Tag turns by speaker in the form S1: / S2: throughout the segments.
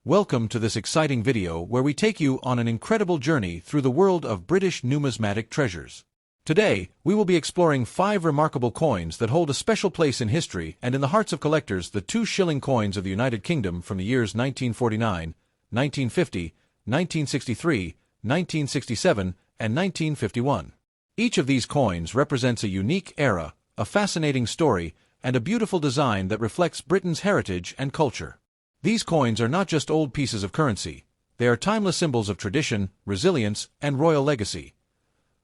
S1: Welcome to this exciting video where we take you on an incredible journey through the world of British numismatic treasures. Today, we will be exploring 5 remarkable coins that hold a special place in history and in the hearts of collectors: the 2 shilling coins of the United Kingdom from the years 1949, 1950, 1963, 1967, and 1951. Each of these coins represents a unique era, a fascinating story, and a beautiful design that reflects Britain's heritage and culture. These coins are not just old pieces of currency, they are timeless symbols of tradition, resilience, and royal legacy.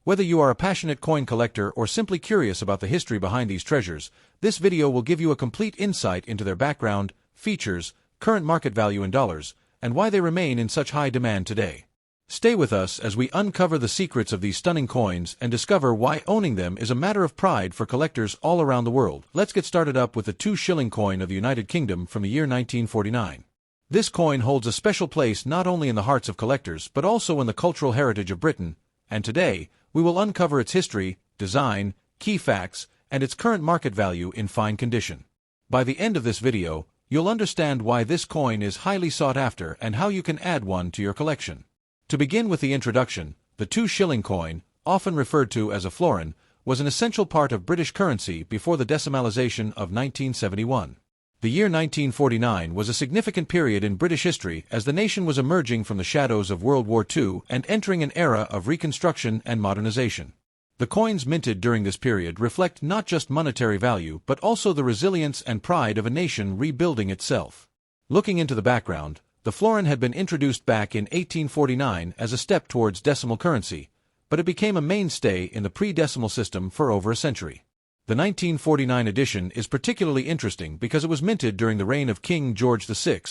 S1: Whether you are a passionate coin collector or simply curious about the history behind these treasures, this video will give you a complete insight into their background, features, current market value in dollars, and why they remain in such high demand today. Stay with us as we uncover the secrets of these stunning coins and discover why owning them is a matter of pride for collectors all around the world. Let's get started up with the 2 shilling coin of the United Kingdom from the year 1949. This coin holds a special place not only in the hearts of collectors but also in the cultural heritage of Britain, and today, we will uncover its history, design, key facts, and its current market value in fine condition. By the end of this video, you'll understand why this coin is highly sought after and how you can add one to your collection. To begin with the introduction, the 2 shilling coin, often referred to as a florin, was an essential part of British currency before the decimalisation of 1971. The year 1949 was a significant period in British history as the nation was emerging from the shadows of World War II and entering an era of reconstruction and modernization. The coins minted during this period reflect not just monetary value but also the resilience and pride of a nation rebuilding itself. Looking into the background, the florin had been introduced back in 1849 as a step towards decimal currency, but it became a mainstay in the pre-decimal system for over a century. The 1949 edition is particularly interesting because it was minted during the reign of King George VI,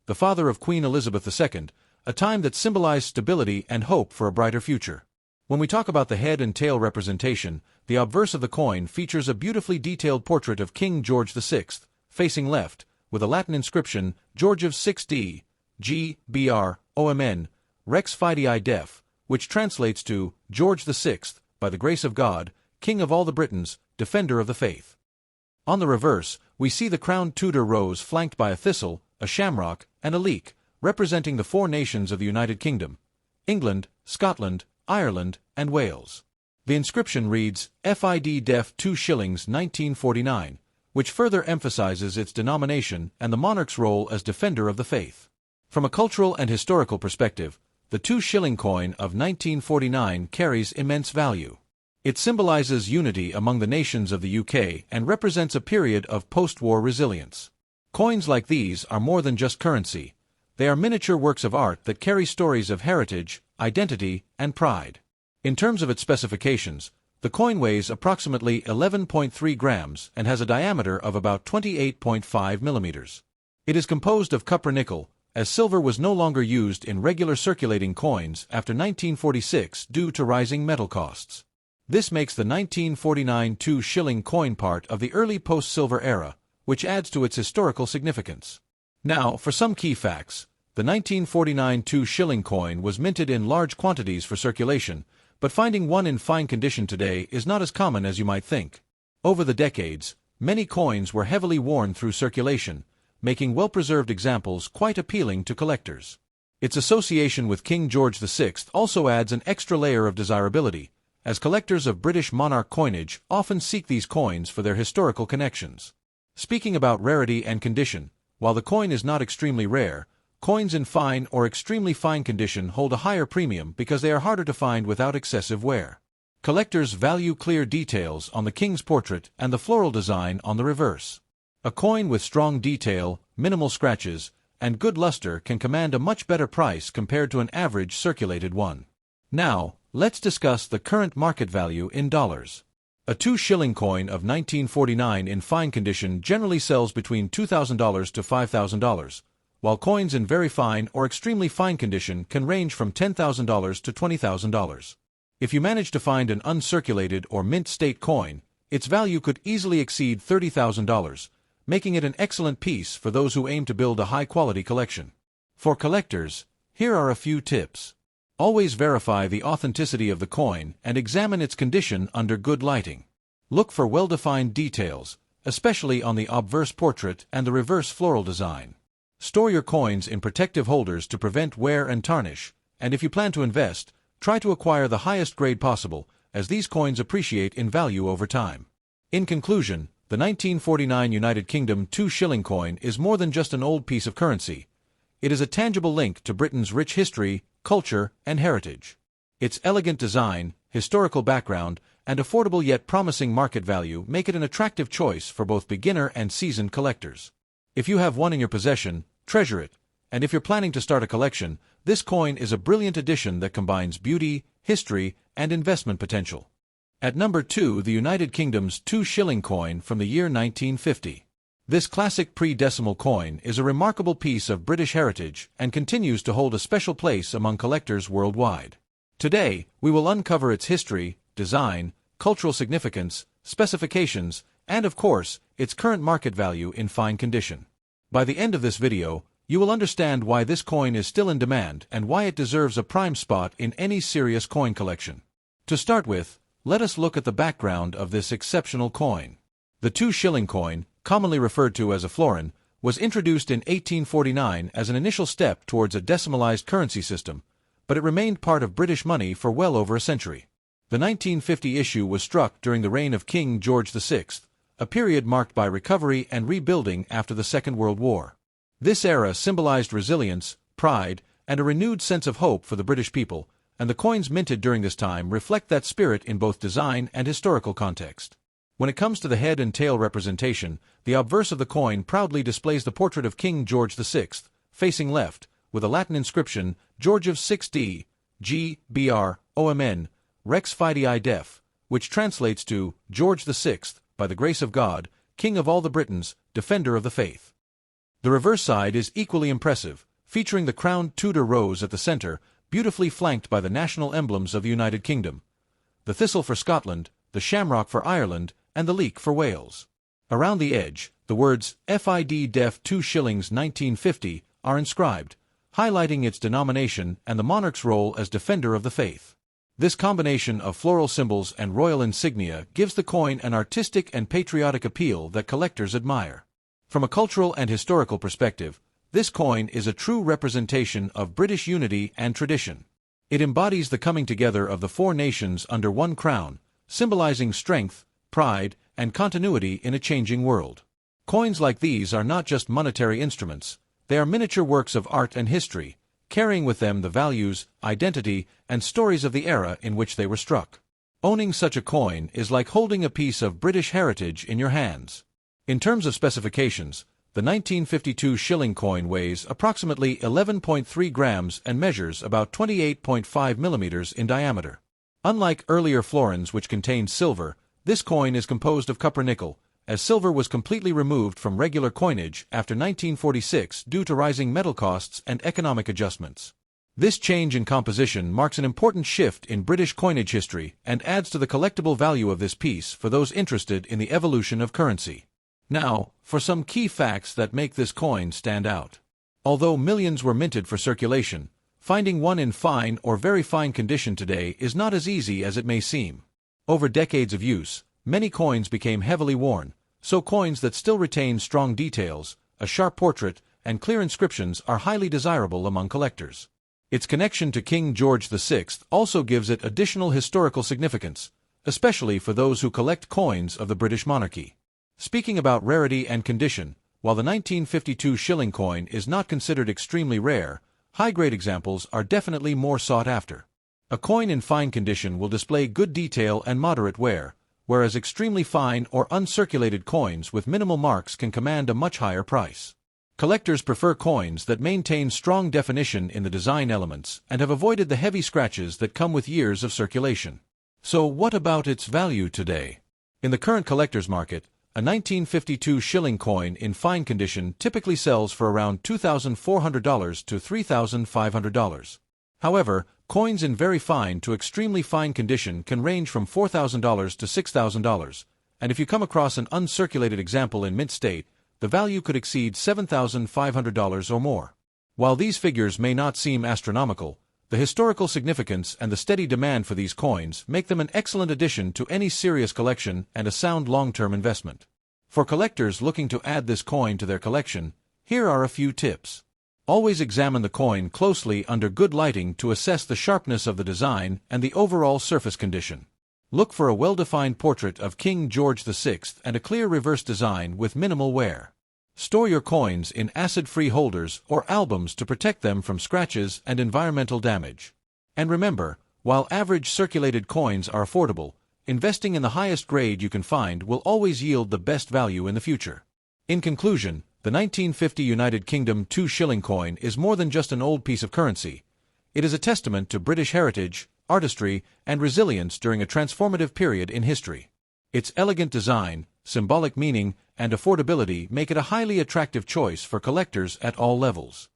S1: the father of Queen Elizabeth II, a time that symbolized stability and hope for a brighter future. When we talk about the head and tail representation, the obverse of the coin features a beautifully detailed portrait of King George VI, facing left, with a Latin inscription, Georgius 6d, G.Br.O.M.N. Rex Fidei Def, which translates to George VI, by the grace of God, King of all the Britons, Defender of the Faith. On the reverse, we see the crowned Tudor rose flanked by a thistle, a shamrock, and a leek, representing the 4 nations of the United Kingdom: England, Scotland, Ireland, and Wales. The inscription reads, FID Def 2 Shillings 1949, which further emphasizes its denomination and the monarch's role as defender of the faith. From a cultural and historical perspective, the 2 shilling coin of 1949 carries immense value. It symbolizes unity among the nations of the UK and represents a period of post-war resilience. Coins like these are more than just currency. They are miniature works of art that carry stories of heritage, identity, and pride. In terms of its specifications, the coin weighs approximately 11.3 grams and has a diameter of about 28.5 millimeters. It is composed of copper-nickel, as silver was no longer used in regular circulating coins after 1946 due to rising metal costs. This makes the 1949 2 shilling coin part of the early post-silver era, which adds to its historical significance. Now, for some key facts. The 1949 2 shilling coin was minted in large quantities for circulation, but finding one in fine condition today is not as common as you might think. Over the decades, many coins were heavily worn through circulation, making well-preserved examples quite appealing to collectors. Its association with King George VI also adds an extra layer of desirability, as collectors of British monarch coinage often seek these coins for their historical connections. Speaking about rarity and condition, while the coin is not extremely rare, coins in fine or extremely fine condition hold a higher premium because they are harder to find without excessive wear. Collectors value clear details on the king's portrait and the floral design on the reverse. A coin with strong detail, minimal scratches, and good luster can command a much better price compared to an average circulated one. Now, let's discuss the current market value in dollars. A 2 shilling coin of 1949 in fine condition generally sells between $2,000 to $5,000, while coins in very fine or extremely fine condition can range from $10,000 to $20,000. If you manage to find an uncirculated or mint state coin, its value could easily exceed $30,000, making it an excellent piece for those who aim to build a high-quality collection. For collectors, here are a few tips. Always verify the authenticity of the coin and examine its condition under good lighting. Look for well-defined details, especially on the obverse portrait and the reverse floral design. Store your coins in protective holders to prevent wear and tarnish, and if you plan to invest, try to acquire the highest grade possible, as these coins appreciate in value over time. In conclusion, the 1949 United Kingdom Two Shilling coin is more than just an old piece of currency. It is a tangible link to Britain's rich history, culture, and heritage. Its elegant design, historical background, and affordable yet promising market value make it an attractive choice for both beginner and seasoned collectors. If you have one in your possession, treasure it, and if you're planning to start a collection, this coin is a brilliant addition that combines beauty, history, and investment potential. At number 2, the United Kingdom's Two Shilling coin from the year 1950. This classic pre-decimal coin is a remarkable piece of British heritage and continues to hold a special place among collectors worldwide. Today, we will uncover its history, design, cultural significance, specifications, and of course, its current market value in fine condition. By the end of this video, you will understand why this coin is still in demand and why it deserves a prime spot in any serious coin collection. To start with, let us look at the background of this exceptional coin. The Two Shilling coin, commonly referred to as a florin, was introduced in 1849 as an initial step towards a decimalized currency system, but it remained part of British money for well over a century. The 1950 issue was struck during the reign of King George VI, a period marked by recovery and rebuilding after the Second World War. This era symbolized resilience, pride, and a renewed sense of hope for the British people, and the coins minted during this time reflect that spirit in both design and historical context. When it comes to the head and tail representation, the obverse of the coin proudly displays the portrait of King George VI, facing left, with a Latin inscription, Georgiv 6d, G. Br. OMN, Rex Fidei Def, which translates to, George VI, by the grace of God, King of all the Britons, Defender of the Faith. The reverse side is equally impressive, featuring the crowned Tudor rose at the center, beautifully flanked by the national emblems of the United Kingdom: the thistle for Scotland, the shamrock for Ireland, and the leek for Wales. Around the edge, the words FID Def 2 Shillings 1950 are inscribed, highlighting its denomination and the monarch's role as defender of the faith. This combination of floral symbols and royal insignia gives the coin an artistic and patriotic appeal that collectors admire. From a cultural and historical perspective, this coin is a true representation of British unity and tradition. It embodies the coming together of the four nations under one crown, symbolizing strength, pride, and continuity in a changing world. Coins like these are not just monetary instruments, they are miniature works of art and history, carrying with them the values, identity, and stories of the era in which they were struck. Owning such a coin is like holding a piece of British heritage in your hands. In terms of specifications, the 1952 shilling coin weighs approximately 11.3 grams and measures about 28.5 millimeters in diameter. Unlike earlier florins which contained silver, this coin is composed of copper-nickel, as silver was completely removed from regular coinage after 1946 due to rising metal costs and economic adjustments. This change in composition marks an important shift in British coinage history and adds to the collectible value of this piece for those interested in the evolution of currency. Now, for some key facts that make this coin stand out. Although millions were minted for circulation, finding one in fine or very fine condition today is not as easy as it may seem. Over decades of use, many coins became heavily worn, so coins that still retain strong details, a sharp portrait, and clear inscriptions are highly desirable among collectors. Its connection to King George VI also gives it additional historical significance, especially for those who collect coins of the British monarchy. Speaking about rarity and condition, while the 1952 shilling coin is not considered extremely rare, high-grade examples are definitely more sought after. A coin in fine condition will display good detail and moderate wear, whereas extremely fine or uncirculated coins with minimal marks can command a much higher price. Collectors prefer coins that maintain strong definition in the design elements and have avoided the heavy scratches that come with years of circulation. So what about its value today? In the current collector's market, a 1952 shilling coin in fine condition typically sells for around $2,400 to $3,500. However, coins in very fine to extremely fine condition can range from $4,000 to $6,000, and if you come across an uncirculated example in mint state, the value could exceed $7,500 or more. While these figures may not seem astronomical, the historical significance and the steady demand for these coins make them an excellent addition to any serious collection and a sound long-term investment. For collectors looking to add this coin to their collection, Here are a few tips. Always examine the coin closely under good lighting to assess the sharpness of the design and the overall surface condition. Look for a well-defined portrait of King George VI and a clear reverse design with minimal wear. Store your coins in acid-free holders or albums to protect them from scratches and environmental damage. And remember, while average circulated coins are affordable, investing in the highest grade you can find will always yield the best value in the future. In conclusion, the 1950 United Kingdom Two Shilling coin is more than just an old piece of currency. It is a testament to British heritage, artistry, and resilience during a transformative period in history. Its elegant design, symbolic meaning, and affordability make it a highly attractive choice for collectors at all levels.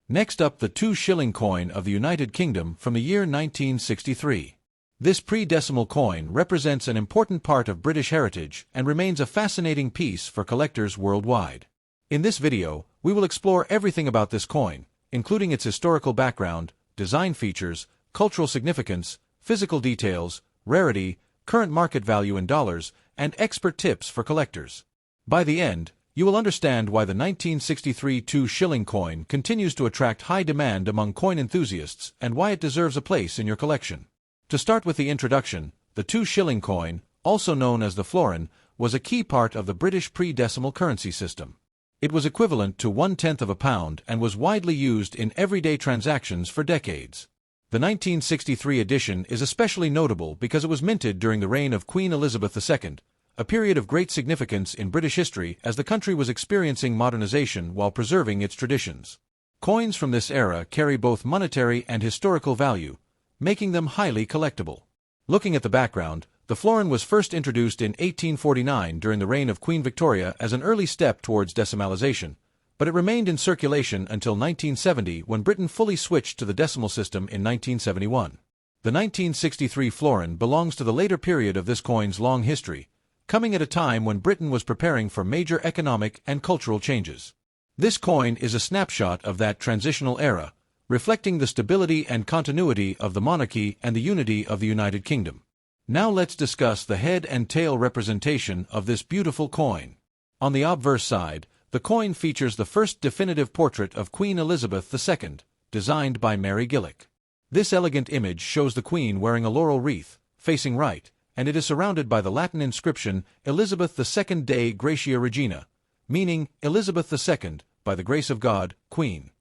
S1: Next up, the Two Shilling coin of the United Kingdom from the year 1963. This pre-decimal coin represents an important part of British heritage and remains a fascinating piece for collectors worldwide. In this video, we will explore everything about this coin, including its historical background, design features, cultural significance, physical details, rarity, current market value in dollars, and expert tips for collectors. By the end, you will understand why the 1963 Two Shilling coin continues to attract high demand among coin enthusiasts and why it deserves a place in your collection. To start with the introduction, the Two Shilling coin, also known as the florin, was a key part of the British pre-decimal currency system. It was equivalent to 1/10 of a pound and was widely used in everyday transactions for decades. The 1963 edition is especially notable because it was minted during the reign of Queen Elizabeth II, a period of great significance in British history as the country was experiencing modernization while preserving its traditions. Coins from this era carry both monetary and historical value, making them highly collectible. Looking at the background, the florin was first introduced in 1849 during the reign of Queen Victoria as an early step towards decimalization, but it remained in circulation until 1970 when Britain fully switched to the decimal system in 1971. The 1963 florin belongs to the later period of this coin's long history, coming at a time when Britain was preparing for major economic and cultural changes. This coin is a snapshot of that transitional era, reflecting the stability and continuity of the monarchy and the unity of the United Kingdom. Now let's discuss the head and tail representation of this beautiful coin. On the obverse side, the coin features the first definitive portrait of Queen Elizabeth II, designed by Mary Gillick. This elegant image shows the Queen wearing a laurel wreath, facing right, and it is surrounded by the Latin inscription Elizabeth II Dei Gratia Regina, meaning Elizabeth II, by the grace of God, Queen.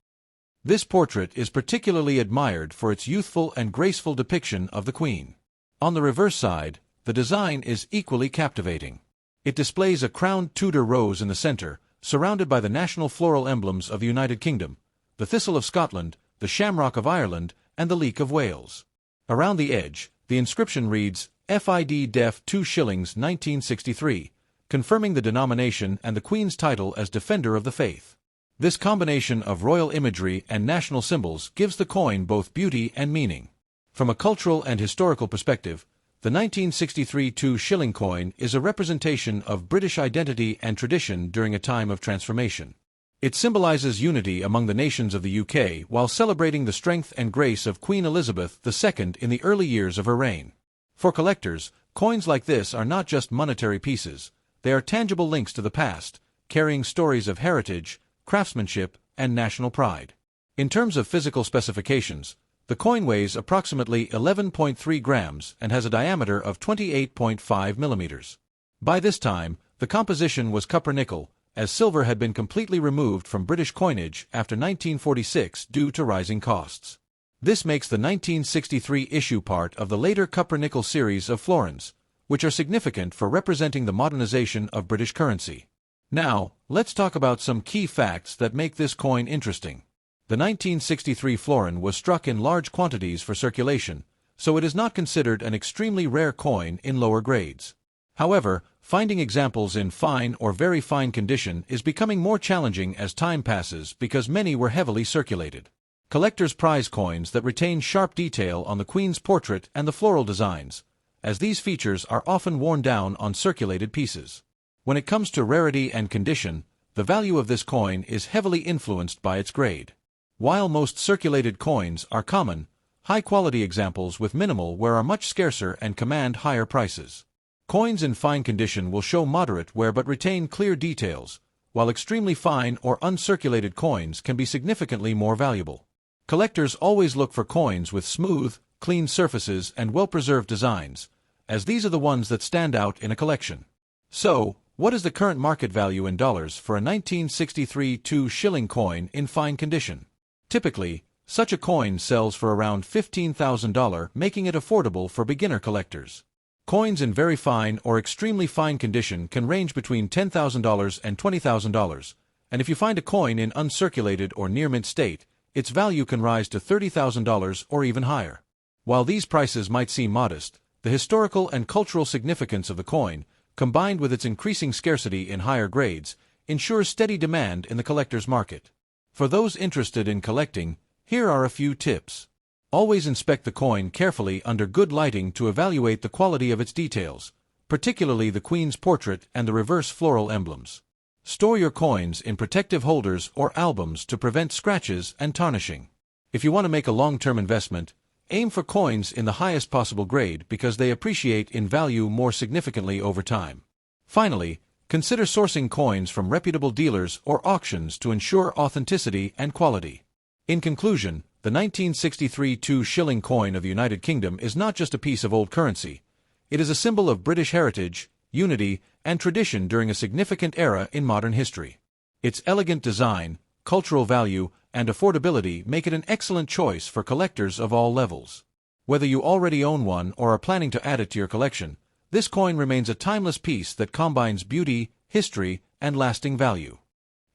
S1: This portrait is particularly admired for its youthful and graceful depiction of the Queen. On the reverse side, the design is equally captivating. It displays a crowned Tudor rose in the center, surrounded by the national floral emblems of the United Kingdom, the thistle of Scotland, the shamrock of Ireland, and the leek of Wales. Around the edge, the inscription reads, FID Def 2 Shillings 1963, confirming the denomination and the Queen's title as Defender of the Faith. This combination of royal imagery and national symbols gives the coin both beauty and meaning. From a cultural and historical perspective, the 1963 Two Shilling coin is a representation of British identity and tradition during a time of transformation. It symbolizes unity among the nations of the UK while celebrating the strength and grace of Queen Elizabeth II in the early years of her reign. For collectors, coins like this are not just monetary pieces, they are tangible links to the past, carrying stories of heritage, craftsmanship, and national pride. In terms of physical specifications, the coin weighs approximately 11.3 grams and has a diameter of 28.5 millimeters. By this time, the composition was copper-nickel, as silver had been completely removed from British coinage after 1946 due to rising costs. This makes the 1963 issue part of the later copper-nickel series of florins, which are significant for representing the modernization of British currency. Now, let's talk about some key facts that make this coin interesting. The 1963 florin was struck in large quantities for circulation, so it is not considered an extremely rare coin in lower grades. However, finding examples in fine or very fine condition is becoming more challenging as time passes because many were heavily circulated. Collectors prize coins that retain sharp detail on the Queen's portrait and the floral designs, as these features are often worn down on circulated pieces. When it comes to rarity and condition, the value of this coin is heavily influenced by its grade. While most circulated coins are common, high-quality examples with minimal wear are much scarcer and command higher prices. Coins in fine condition will show moderate wear but retain clear details, while extremely fine or uncirculated coins can be significantly more valuable. Collectors always look for coins with smooth, clean surfaces and well-preserved designs, as these are the ones that stand out in a collection. So, what is the current market value in dollars for a 1963 Two Shilling coin in fine condition? Typically, such a coin sells for around $15,000, making it affordable for beginner collectors. Coins in very fine or extremely fine condition can range between $10,000 and $20,000, and if you find a coin in uncirculated or near-mint state, its value can rise to $30,000 or even higher. While these prices might seem modest, the historical and cultural significance of the coin, combined with its increasing scarcity in higher grades, ensures steady demand in the collector's market. For those interested in collecting, here are a few tips. Always inspect the coin carefully under good lighting to evaluate the quality of its details, particularly the Queen's portrait and the reverse floral emblems. Store your coins in protective holders or albums to prevent scratches and tarnishing. If you want to make a long-term investment, aim for coins in the highest possible grade because they appreciate in value more significantly over time. Finally, consider sourcing coins from reputable dealers or auctions to ensure authenticity and quality. In conclusion, the 1963 Two Shilling coin of the United Kingdom is not just a piece of old currency. It is a symbol of British heritage, unity, and tradition during a significant era in modern history. Its elegant design, cultural value, and affordability make it an excellent choice for collectors of all levels. Whether you already own one or are planning to add it to your collection, this coin remains a timeless piece that combines beauty, history, and lasting value.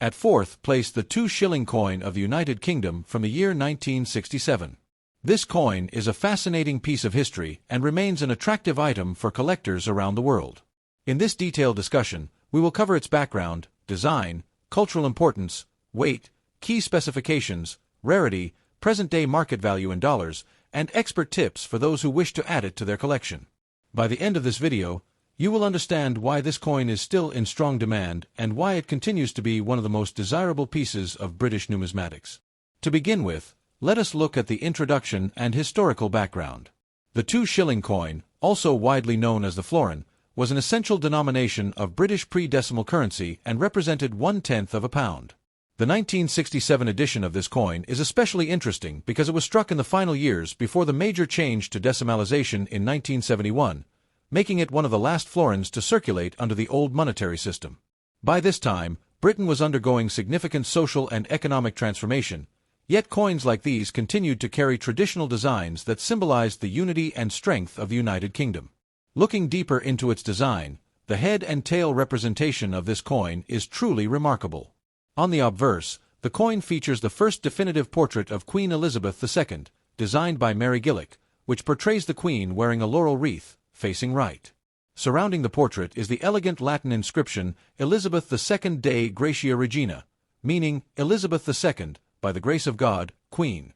S1: At fourth place, the Two Shilling coin of the United Kingdom from the year 1967. This coin is a fascinating piece of history and remains an attractive item for collectors around the world. In this detailed discussion, we will cover its background, design, cultural importance, weight, key specifications, rarity, present-day market value in dollars, and expert tips for those who wish to add it to their collection. By the end of this video, you will understand why this coin is still in strong demand and why it continues to be one of the most desirable pieces of British numismatics. To begin with, let us look at the introduction and historical background. The Two Shilling coin, also widely known as the florin, was an essential denomination of British pre-decimal currency and represented 1/10 of a pound. The 1967 edition of this coin is especially interesting because it was struck in the final years before the major change to decimalization in 1971, making it one of the last florins to circulate under the old monetary system. By this time, Britain was undergoing significant social and economic transformation, yet coins like these continued to carry traditional designs that symbolized the unity and strength of the United Kingdom. Looking deeper into its design, the head and tail representation of this coin is truly remarkable. On the obverse, the coin features the first definitive portrait of Queen Elizabeth II, designed by Mary Gillick, which portrays the Queen wearing a laurel wreath, facing right. Surrounding the portrait is the elegant Latin inscription Elizabeth II Dei Gratia Regina, meaning Elizabeth II, by the grace of God, Queen.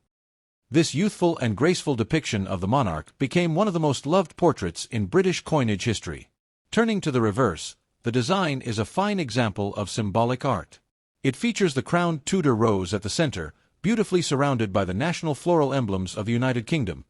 S1: This youthful and graceful depiction of the monarch became one of the most loved portraits in British coinage history. Turning to the reverse, the design is a fine example of symbolic art. It features the crowned Tudor rose at the center, beautifully surrounded by the national floral emblems of the United Kingdom,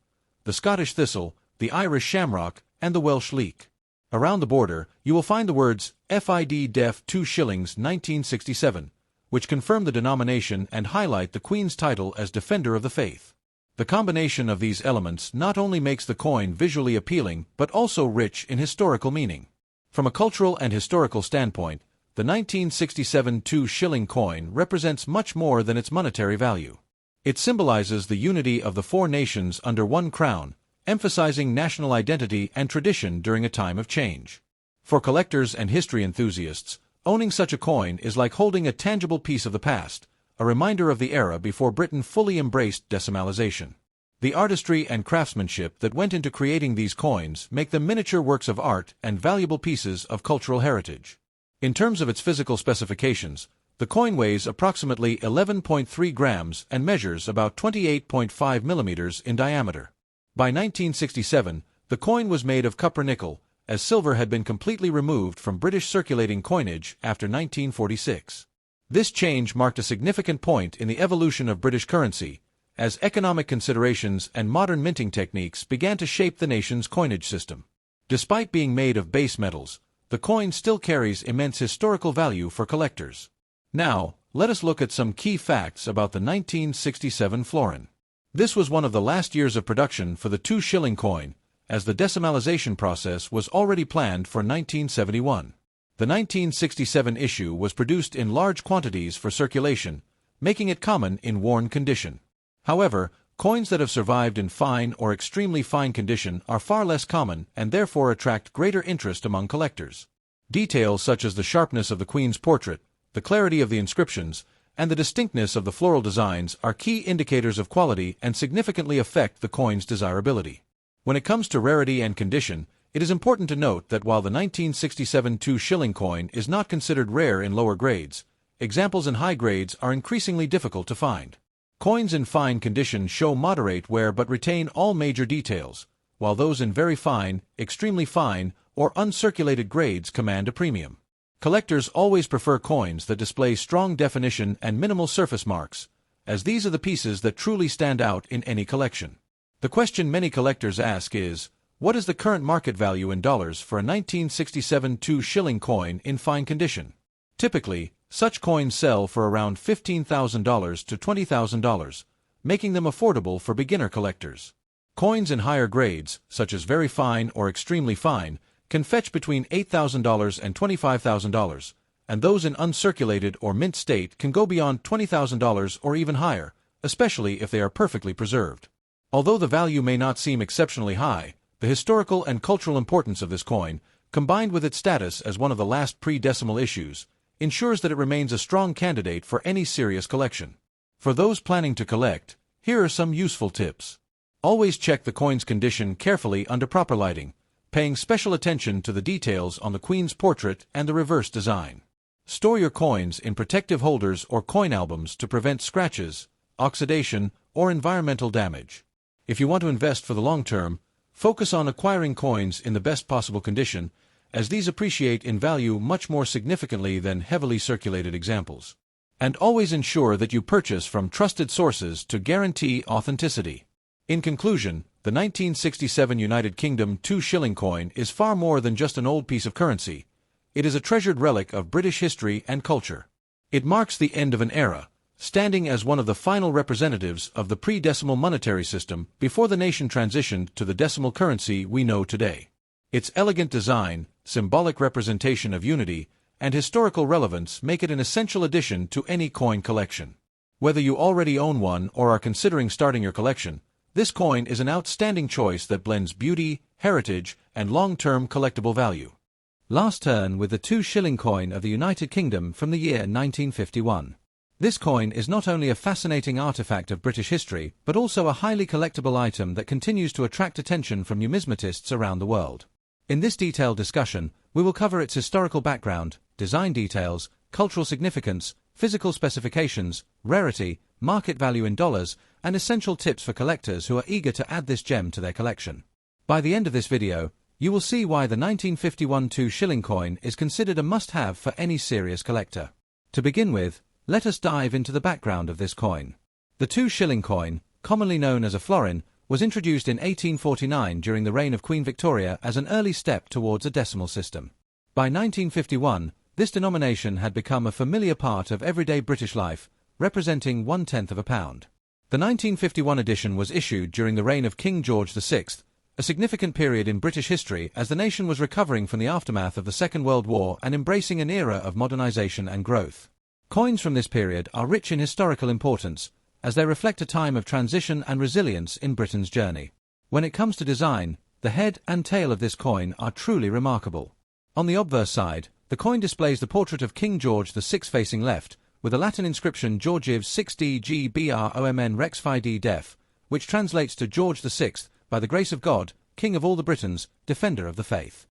S1: the Scottish thistle, the Irish shamrock, and the Welsh leek. Around the border, you will find the words FID Def 2 Shillings 1967, which confirm the denomination and highlight the Queen's title as Defender of the Faith. The combination of these elements not only makes the coin visually appealing but also rich in historical meaning. From a cultural and historical standpoint, the 1967 Two Shilling coin represents much more than its monetary value. It symbolizes the unity of the four nations under one crown, emphasizing national identity and tradition during a time of change. For collectors and history enthusiasts, owning such a coin is like holding a tangible piece of the past, a reminder of the era before Britain fully embraced decimalization. The artistry and craftsmanship that went into creating these coins make them miniature works of art and valuable pieces of cultural heritage. In terms of its physical specifications, the coin weighs approximately 11.3 grams and measures about 28.5 millimeters in diameter. By 1967, the coin was made of copper-nickel, as silver had been completely removed from British circulating coinage after 1946. This change marked a significant point in the evolution of British currency, as economic considerations and modern minting techniques began to shape the nation's coinage system. Despite being made of base metals, the coin still carries immense historical value for collectors. Now, let us look at some key facts about the 1967 florin. This was one of the last years of production for the 2 shilling coin, as the decimalization process was already planned for 1971. The 1967 issue was produced in large quantities for circulation, making it common in worn condition. However, coins that have survived in fine or extremely fine condition are far less common and therefore attract greater interest among collectors. Details such as the sharpness of the Queen's portrait, the clarity of the inscriptions, and the distinctness of the floral designs are key indicators of quality and significantly affect the coin's desirability. When it comes to rarity and condition, it is important to note that while the 1967 2 shilling coin is not considered rare in lower grades, examples in high grades are increasingly difficult to find. Coins in fine condition show moderate wear but retain all major details, while those in very fine, extremely fine, or uncirculated grades command a premium. Collectors always prefer coins that display strong definition and minimal surface marks, as these are the pieces that truly stand out in any collection. The question many collectors ask is, what is the current market value in dollars for a 1967 2 shilling coin in fine condition? Typically, such coins sell for around $15,000 to $20,000, making them affordable for beginner collectors. Coins in higher grades, such as very fine or extremely fine, can fetch between $8,000 and $25,000, and those in uncirculated or mint state can go beyond $20,000 or even higher, especially if they are perfectly preserved. Although the value may not seem exceptionally high, the historical and cultural importance of this coin, combined with its status as one of the last pre-decimal issues, ensures that it remains a strong candidate for any serious collection. For those planning to collect, here are some useful tips. Always check the coin's condition carefully under proper lighting, paying special attention to the details on the Queen's portrait and the reverse design. Store your coins in protective holders or coin albums to prevent scratches, oxidation, or environmental damage. If you want to invest for the long term, focus on acquiring coins in the best possible condition, as these appreciate in value much more significantly than heavily circulated examples. And always ensure that you purchase from trusted sources to guarantee authenticity. In conclusion, the 1967 United Kingdom 2 shilling coin is far more than just an old piece of currency. It is a treasured relic of British history and culture. It marks the end of an era, standing as one of the final representatives of the pre-decimal monetary system before the nation transitioned to the decimal currency we know today. Its elegant design, symbolic representation of unity, and historical relevance make it an essential addition to any coin collection. Whether you already own one or are considering starting your collection, this coin is an outstanding choice that blends beauty, heritage, and long-term collectible value.
S2: Last turn with the 2 shilling coin of the United Kingdom from the year 1951. This coin is not only a fascinating artifact of British history, but also a highly collectible item that continues to attract attention from numismatists around the world. In this detailed discussion, we will cover its historical background, design details, cultural significance, physical specifications, rarity, market value in dollars, and essential tips for collectors who are eager to add this gem to their collection. By the end of this video, you will see why the 1951 2 shilling coin is considered a must-have for any serious collector. To begin with, let us dive into the background of this coin. The 2 shilling coin, commonly known as a florin, was introduced in 1849 during the reign of Queen Victoria as an early step towards a decimal system. By 1951, this denomination had become a familiar part of everyday British life, representing 1/10 of a pound. The 1951 edition was issued during the reign of King George VI, a significant period in British history as the nation was recovering from the aftermath of the Second World War and embracing an era of modernization and growth. Coins from this period are rich in historical importance, as they reflect a time of transition and resilience in Britain's journey. When it comes to design, the head and tail of this coin are truly remarkable. On the obverse side, the coin displays the portrait of King George VI facing left, with a Latin inscription Georgiv 6D GBROMN Rex Fide Def, which translates to George VI, by the grace of God, King of all the Britons, Defender of the Faith.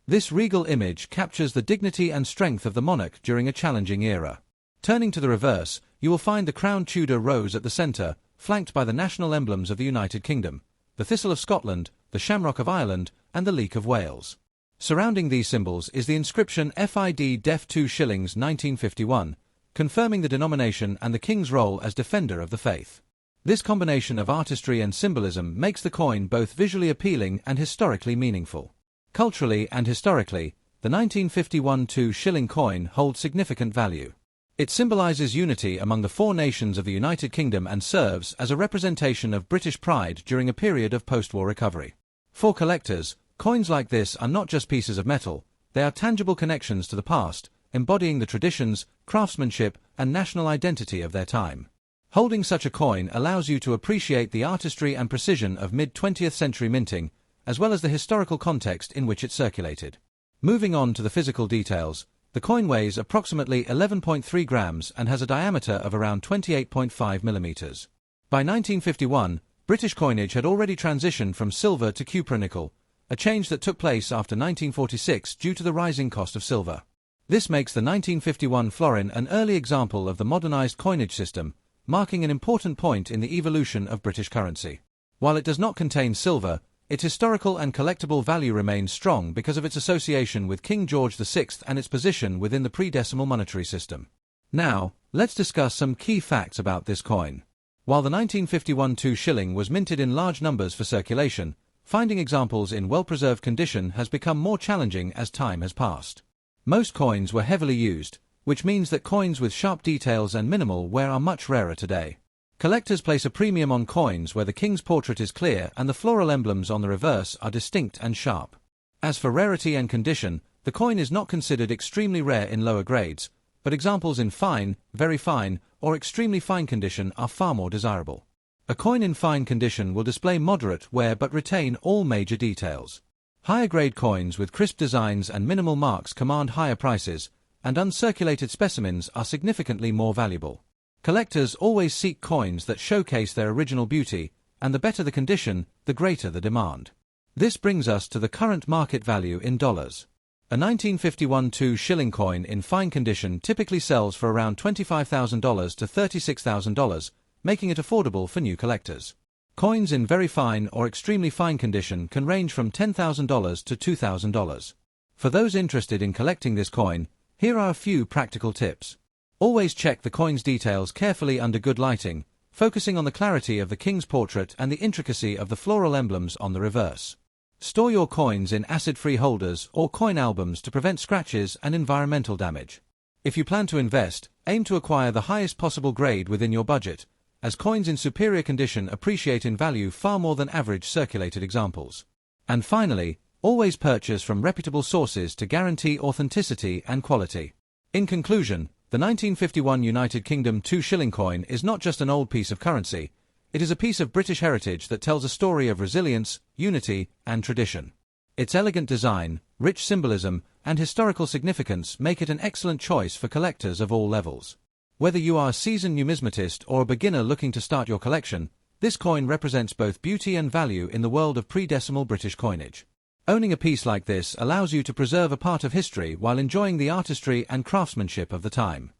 S2: This regal image captures the dignity and strength of the monarch during a challenging era. Turning to the reverse, you will find the crowned Tudor rose at the centre, flanked by the national emblems of the United Kingdom, the thistle of Scotland, the shamrock of Ireland, and the leek of Wales. Surrounding these symbols is the inscription FID Def 2 Shillings 1951, confirming the denomination and the king's role as defender of the faith. This combination of artistry and symbolism makes the coin both visually appealing and historically meaningful. Culturally and historically, the 1951 2 shilling coin holds significant value. It symbolizes unity among the four nations of the United Kingdom and serves as a representation of British pride during a period of post-war recovery. For collectors, coins like this are not just pieces of metal, they are tangible connections to the past, embodying the traditions, craftsmanship, and national identity of their time. Holding such a coin allows you to appreciate the artistry and precision of mid-20th century minting, as well as the historical context in which it circulated. Moving on to the physical details, the coin weighs approximately 11.3 grams and has a diameter of around 28.5 millimeters. By 1951, British coinage had already transitioned from silver to cupronickel, a change that took place after 1946 due to the rising cost of silver. This makes the 1951 florin an early example of the modernized coinage system, marking an important point in the evolution of British currency. While it does not contain silver, its historical and collectible value remains strong because of its association with King George VI and its position within the pre-decimal monetary system. Now, let's discuss some key facts about this coin. While the 1951 Two Shilling was minted in large numbers for circulation, finding examples in well-preserved condition has become more challenging as time has passed. Most coins were heavily used, which means that coins with sharp details and minimal wear are much rarer today. Collectors place a premium on coins where the king's portrait is clear and the floral emblems on the reverse are distinct and sharp. As for rarity and condition, the coin is not considered extremely rare in lower grades, but examples in fine, very fine, or extremely fine condition are far more desirable. A coin in fine condition will display moderate wear but retain all major details. Higher grade coins with crisp designs and minimal marks command higher prices, and uncirculated specimens are significantly more valuable. Collectors always seek coins that showcase their original beauty, and the better the condition, the greater the demand. This brings us to the current market value in dollars. A 1951 Two Shilling coin in fine condition typically sells for around $25,000 to $36,000, making it affordable for new collectors. Coins in very fine or extremely fine condition can range from $10,000 to $2,000. For those interested in collecting this coin, here are a few practical tips. Always check the coin's details carefully under good lighting, focusing on the clarity of the king's portrait and the intricacy of the floral emblems on the reverse. Store your coins in acid-free holders or coin albums to prevent scratches and environmental damage. If you plan to invest, aim to acquire the highest possible grade within your budget, as coins in superior condition appreciate in value far more than average circulated examples. And finally, always purchase from reputable sources to guarantee authenticity and quality. In conclusion, the 1951 United Kingdom Two Shilling coin is not just an old piece of currency, it is a piece of British heritage that tells a story of resilience, unity, and tradition. Its elegant design, rich symbolism, and historical significance make it an excellent choice for collectors of all levels. Whether you are a seasoned numismatist or a beginner looking to start your collection, this coin represents both beauty and value in the world of pre-decimal British coinage. Owning a piece like this allows you to preserve a part of history while enjoying the artistry and craftsmanship of the time.